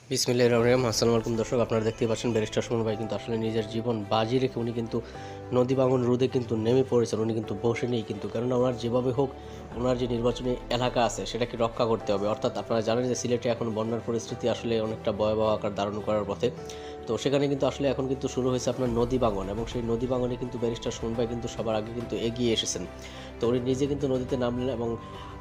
বিসমিল্লাহির রহমানির রহিম। আসসালামু আলাইকুম দর্শক, আপনারা দেখতেই পাচ্ছেন ব্যারিস্টার সুমন ভাই কিন্তু আসলে নিজের জীবন বাজি রেখে উনি কিন্তু নদী ভাঙন রোধে কিন্তু নেমে পড়েছেন। উনি কিন্তু বসে নেই কিন্তু, কেননা ওনার যেভাবে হোক ওনার যে নির্বাচনী এলাকা আছে সেটাকে রক্ষা করতে হবে। অর্থাৎ আপনারা জানেন যে সিলেটে এখন বন্যার পরিস্থিতি আসলে অনেকটা ভয়াবহ আকার ধারণ করার পথে। তো সেখানে কিন্তু আসলে এখন কিন্তু শুরু হয়েছে আপনার নদী ভাঙন, এবং সেই নদী ভাঙনে কিন্তু ব্যারিস্টার সুমন ভাই কিন্তু সবার আগে কিন্তু এগিয়ে এসেছেন। তো উনি নিজে কিন্তু নদীতে নামলেন এবং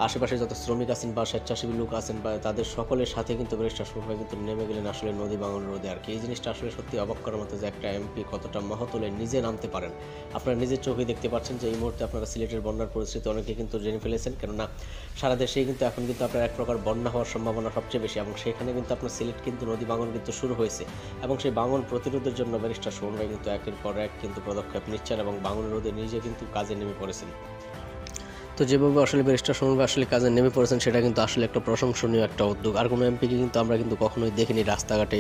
আশেপাশে যত শ্রমিক আছেন বা স্বেচ্ছাসেবী লোক আছেন বা তাদের সকলের সাথে কিন্তু ব্যারিস্টার সুমন ভাই কিন্তু নেমে গেলেন আসলে নদী ভাঙন রোধে আর কি। এই জিনিসটা আসলে সত্যি অবাক করার মতো যে একটা এমপি কতটা মহতলে নিজে নামতে পারেন। আপনারা নিজের চোখে দেখতে পাচ্ছেন যে এই মুহূর্তে আপনারা সিলেটের বন্যার পরিস্থিতি অনেকে কিন্তু জেনে ফেলেছেন, কেননা সারা দেশেই কিন্তু এখন কিন্তু আপনার এক প্রকার বন্যা হওয়ার সম্ভাবনা সবচেয়ে বেশি, এবং সেখানে কিন্তু আপনার সিলেট কিন্তু নদী ভাঙন কিন্তু শুরু হয়েছে, এবং সেই ভাঙন প্রতিরোধের জন্য ব্যারিস্টার সুমন ভাই কিন্তু একের পর এক কিন্তু পদক্ষেপ নিচ্ছেন এবং ভাঙন রোধে নিজে কিন্তু কাজে নেমে পড়েছেন। তো যেভাবে আসলে ব্যারিস্টার সুমন ভাই আসলে কাজে নেমে পড়েছেন সেটা কিন্তু আসলে একটা প্রশংসনীয় একটা উদ্যোগ। আর কোনো এমপিকে কিন্তু আমরা কিন্তু কখনোই দেখিনি রাস্তাঘাটে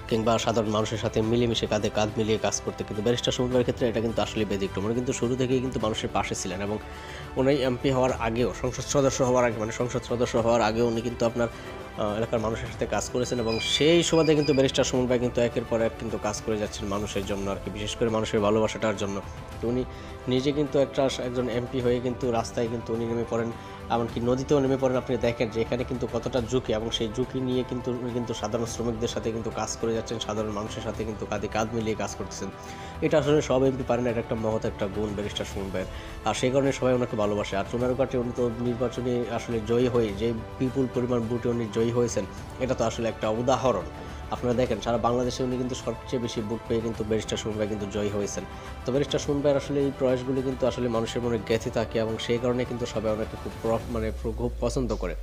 কিংবা সাধারণ মানুষের সাথে মিলেমিশে কাঁধে কাঁধ মিলিয়ে কাজ করতে, কিন্তু ব্যারিস্টার সুমন ভাইয়ের ক্ষেত্রে এটা কিন্তু আসলে ব্যতিক্রম। উনি কিন্তু শুরু থেকেই কিন্তু মানুষের পাশে ছিলেন, এবং উনি এমপি হওয়ার আগেও সংসদ সদস্য হওয়ার আগে সংসদ সদস্য হওয়ার আগেও উনি কিন্তু আপনার এলাকার মানুষের সাথে কাজ করেছেন, এবং সেই সুবাদে কিন্তু ব্যারিস্টার সুমন ভাই কিন্তু একের পর এক কিন্তু কাজ করে যাচ্ছেন মানুষের জন্য আর কি, বিশেষ করে মানুষের ভালোবাসাটার জন্য। তো উনি নিজে কিন্তু একজন এমপি হয়ে কিন্তু রাস্তায় কিন্তু উনি নেমে পড়েন, এমনকি নদীতেও নেমে পড়েন। আপনি দেখেন যে এখানে কিন্তু কতটা ঝুঁকি, এবং সেই ঝুঁকি নিয়ে কিন্তু উনি কিন্তু সাধারণ শ্রমিকদের সাথে কিন্তু কাজ করে যাচ্ছেন, সাধারণ মানুষের সাথে কিন্তু কাঁধে কাঁধ মিলিয়ে কাজ করতেছেন। এটা আসলে সব এমপি পারেন, এটা একটা মহৎ একটা গুণ ব্যারিস্টার সুমন ভাইয়ের। আর সেই কারণে সবাই ওনাকে ভালোবাসে। আর চুনারুঘাটে উনি তো নির্বাচনে আসলে জয়ী হয়ে যে বিপুল পরিমাণ ভোটে উনি জয়ী হয়েছেন, এটা তো আসলে একটা উদাহরণ। আপনারা দেখেন সারা বাংলাদেশে উনি কিন্তু সবচেয়ে বেশি ভোট পেয়ে কিন্তু ব্যারিস্টার সুমন ভাই কিন্তু জয়ী হয়েছেন। তো ব্যারিস্টার সুমন ভাইয়ের আসলে এই প্রয়াসগুলি কিন্তু আসলে মানুষের মনে গেঁথে থাকে, এবং সেই কারণে কিন্তু সবাই ওনাকে খুব পছন্দ করে।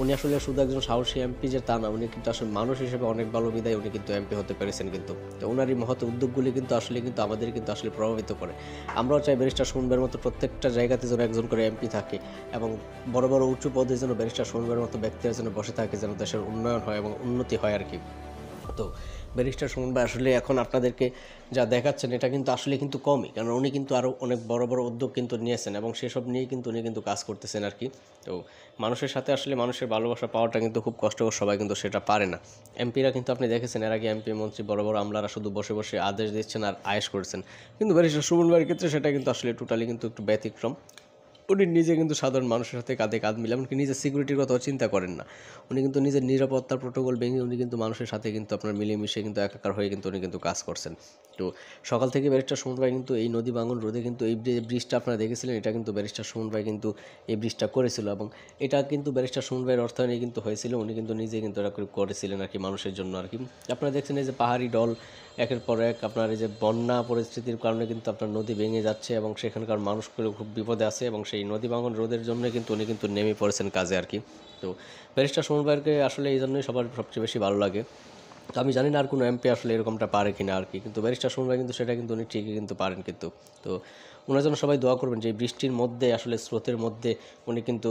উনি আসলে শুধু একজন সাহসী এমপি যে তা না, উনি কিন্তু আসলে মানুষ হিসেবে অনেক ভালো বিদায় উনি কিন্তু এমপি হতে পেরেছেন কিন্তু। তো ওনার এই মহৎ উদ্যোগগুলি কিন্তু আমাদের কিন্তু আসলে প্রভাবিত করে। আমরাও চাই ব্যারিস্টার সুমন ভাইয়ের মতো প্রত্যেকটা জায়গাতে যেন একজন করে এমপি থাকে, এবং বড় বড় উঁচু পদে যেন ব্যারিস্টার সুমন ভাইয়ের মতো ব্যক্তিরা যেন বসে থাকে, যেন দেশের উন্নয়ন হয় এবং উন্নতি হয় আর কি। তো ব্যারিস্টার সুমন ভাই আসলে এখন আপনাদেরকে যা দেখাচ্ছেন এটা কিন্তু আসলে কিন্তু কমই, কারণ উনি কিন্তু আরও অনেক বড় বড় উদ্যোগ কিন্তু নিয়েছেন, এবং সেসব নিয়েই কিন্তু উনি কিন্তু কাজ করতেছেন আর কি। তো মানুষের সাথে আসলে মানুষের ভালোবাসা পাওয়াটা কিন্তু খুব কষ্টকর, সবাই কিন্তু সেটা পারে না। এমপিরা কিন্তু আপনি দেখেছেন এর আগে এমপি মন্ত্রী বড় বড় আমলারা শুধু বসে বসে আদেশ দিচ্ছেন আর আয়েশ করছেন, কিন্তু ব্যারিস্টার সুমন ভাইয়ের ক্ষেত্রে সেটা কিন্তু আসলে টোটালি কিন্তু একটু ব্যতিক্রম। উনি নিজে কিন্তু সাধারণ মানুষের সাথে কাঁধে কাঁধ মিলে, এমনকি নিজের সিকিউরিটির কথাও চিন্তা করেন না। উনি কিন্তু নিজের নিরাপত্তার প্রোটোকল ভেঙে উনি কিন্তু মানুষের সাথে কিন্তু আপনার মিলেমিশে কিন্তু একাকার হয়ে কিন্তু উনি কিন্তু কাজ করছেন। তো সকাল থেকে ব্যারিস্টার সুমন ভাই কিন্তু এই নদী ভাঙন রোধে কিন্তু এই যে ব্রিজটা আপনারা দেখেছিলেন, এটা কিন্তু ব্যারিস্টার সুমন ভাই কিন্তু এই ব্রিজটা করেছিল, এবং এটা কিন্তু ব্যারিস্টার সুমন ভাইয়ের অর্থায়নে কিন্তু হয়েছিল। উনি কিন্তু নিজে কিন্তু এটা করেছিলেন আর কি মানুষের জন্য আর কি। আপনারা দেখছেন এই যে পাহাড়ি ডল একের পর এক আপনার এই যে বন্যা পরিস্থিতির কারণে কিন্তু আপনার নদী ভেঙে যাচ্ছে, এবং সেখানকার মানুষগুলো খুব বিপদে আছে, এবং সেই নদী ভাঙন রোধের জন্য কিন্তু উনি কিন্তু নেমে পড়েছেন কাজে আর কি। তো ব্যারিস্টার সুমন ভাইকে আসলে এই জন্যই সবার সবচেয়ে বেশি ভালো লাগে। তো আমি জানি না আর কোনো এমপি আসলে এরকমটা পারে কিনা আর কি, কিন্তু ব্যারিস্টার সুমন ভাই কিন্তু সেটা কিন্তু উনি ঠিকই কিন্তু পারেন কিন্তু। তো ওনার জন্য সবাই দোয়া করবেন যে এই বৃষ্টির মধ্যে আসলে স্রোতের মধ্যে উনি কিন্তু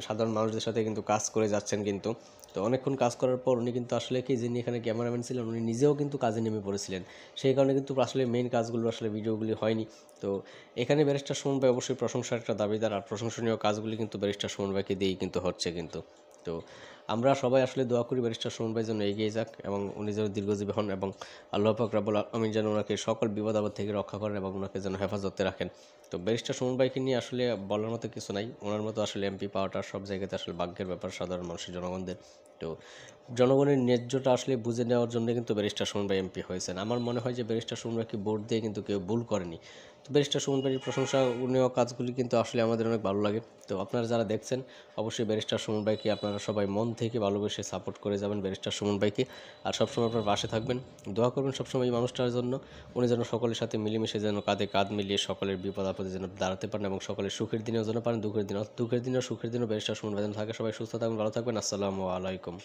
সাধারণ মানুষদের সাথে কিন্তু কাজ করে যাচ্ছেন কিন্তু। তো অনেকক্ষণ কাজ করার পর উনি কিন্তু আসলে কি, যিনি এখানে ক্যামেরাম্যান ছিলেন উনি নিজেও কিন্তু কাজে নেমে পড়েছিলেন, সেই কারণে কিন্তু আসলে মেইন কাজগুলো আসলে ভিডিওগুলি হয়নি। তো এখানে ব্যারিস্টার সুমন ভাই অবশ্যই প্রশংসার একটা দাবিদার, আর প্রশংসনীয় কাজগুলি কিন্তু ব্যারিস্টার সুমন ভাইকে দিয়েই কিন্তু হচ্ছে কিন্তু। তো আমরা সবাই আসলে দোয়া করি ব্যারিস্টার সুমন ভাই যেন এগিয়ে যাক, এবং উনি যেন দীর্ঘজীবী হন, এবং আল্লাহ পাক রব্বুল আমিন যেন ওনাকে সকল বিপদ আপদ থেকে রক্ষা করেন এবং ওনাকে যেন হেফাজতে রাখেন। তো ব্যারিস্টার সুমন ভাইকে নিয়ে আসলে বলার মতো কিছু নাই, ওনার মতো আসলে এমপি পাওয়াটা সব জায়গাতে আসলে ভাগ্যের ব্যাপার সাধারণ মানুষের জনগণদের। তো জনগণের ন্যায্যটা আসলে বুঝে নেওয়ার জন্য কিন্তু ব্যারিস্টার সুমন ভাই এমপি হয়েছেন। আমার মনে হয় যে ব্যারিস্টার সুমন ভাইকে ভোট দিয়ে কিন্তু কেউ ভুল করেনি। তো ব্যারিস্টার সুমন ভাইয়ের প্রশংসনীয় কাজগুলি কিন্তু আসলে আমাদের অনেক ভালো লাগে। তো আপনারা যারা দেখছেন অবশ্যই ব্যারিস্টার সুমন ভাইকে আপনারা সবাই মন থেকে ভালোবেসে সাপোর্ট করে যাবেন ব্যারিস্টার সুমন ভাইকে, আর সবসময় আপনার পাশে থাকবেন, দোয়া করবেন সবসময় এই মানুষটার জন্য। উনি যেন সকলের সাথে মিলেমিশে যেন কাঁধে কাঁধ মিলিয়ে সকলের বিপদ আপদে যেন দাঁড়াতে পারেন, এবং সকলের সুখের দিনেও যেন পারেন, দুঃখের দিনেও সুখের দিনেও ব্যারিস্টার সুমন ভাই যেন থাকে। সবাই সুস্থ থাকবেন, ভালো থাকবেন। আসসালামু আলাইকুম।